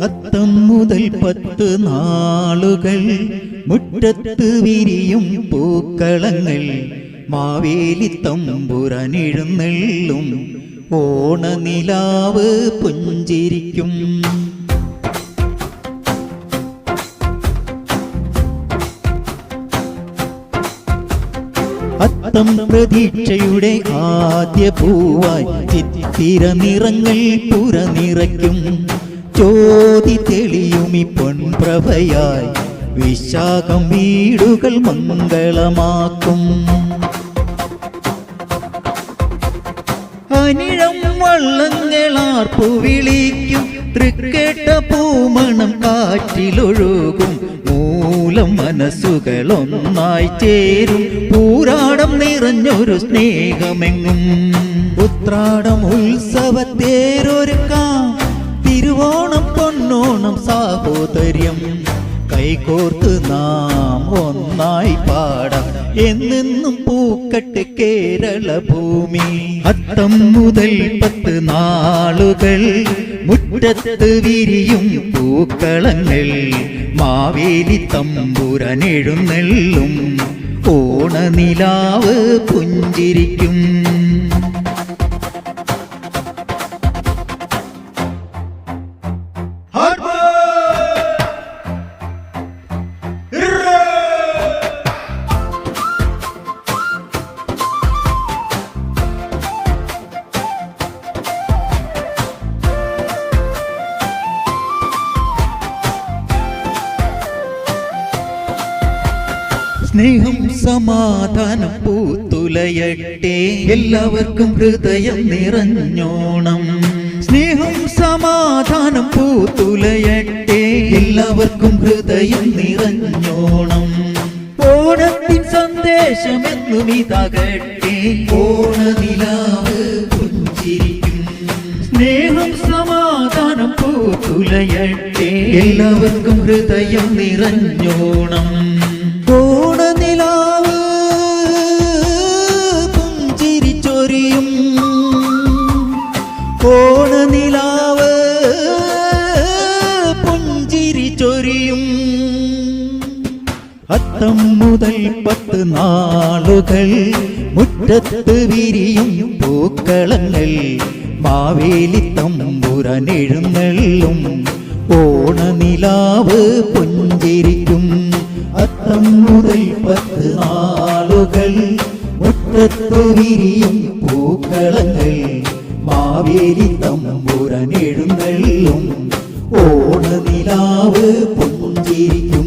അത്തം മുതൽ 10 നാളുകൾ മുറ്റത്ത് വിരിയും പൂക്കളങ്ങൾ മാവേലി തമ്പുരാൻ എഴുന്നള്ളും ഓണനിലാവ് പുഞ്ചിരിക്കും. അത്തം പ്രതീക്ഷയുടെ ആദ്യ പൂവായി ചിത്തിര നിറങ്ങൾ പുറനിറയ്ക്കും. ജ്യോതി തെളിയുമി പൊൻപ്രഭയായി വിശാഖം വീടുകൾ മംഗളമാക്കും. അനിഴം വള്ളങ്ങളാർപ്പു വിളിക്കും. തൃക്കേട്ട പൂമണം കാറ്റിലൊഴുകും. മൂലം മനസ്സുകളൊന്നായി ചേരും. പൂരാടം നിറഞ്ഞൊരു സ്നേഹമെങ്ങും. ഉത്രാടം ഉത്സവത്തേരൊരുക്കാം. തിരുവോണം പൊന്നോണം സാഹോദര്യം കൈകോർത്ത് നാം ഒന്നായി പാടാം. എന്നെന്നും പൂക്കട്ടെ കേരള ഭൂമി. അത്തം മുതൽ 10 നാളുകൾ മുറ്റത്ത് വിരിയും പൂക്കളങ്ങൾ മാവേലി തമ്പുരാൻ എഴുന്നള്ളും ഓണനിലാവ് പുഞ്ചിരിക്കും. സ്നേഹം സമാധാനം പൂത്തുലയട്ടെ. എല്ലാവർക്കും ഹൃദയം നിറഞ്ഞോണം. സ്നേഹം സമാധാനം പൂത്തുലയട്ടെ. എല്ലാവർക്കും ഹൃദയം നിറഞ്ഞോണം. ഓണത്തിൻ സന്ദേശമെന്നും ഇതാകട്ടെ. ഓണനിലാവ് പുഞ്ചിരിക്കും. സ്നേഹം സമാധാനം പൂത്തുലയട്ടെ. എല്ലാവർക്കും ഹൃദയം നിറഞ്ഞോണം. ഓണനിലാവ് പുഞ്ചിരിച്ചൊരിയും. ഓണനിലാവ് പുഞ്ചിരിച്ചൊരിയും. അത്തം മുതൽ 10 നാളുകൾ മുറ്റത്ത് വിരിയും പൂക്കളങ്ങൾ മാവേലി തമ്പുരാൻ എഴുന്നള്ളും ഓണനിലാവ് പുഞ്ചിരിക്കും. അത്തം മുതൽ 10 നാളുകൾ മുറ്റത്ത് വിരിയും പൂക്കളങ്ങൾ മാവേലി തമ്പുരാൻ എഴുന്നള്ളും ഓണനിലാവ് പുഞ്ചിരിക്കും.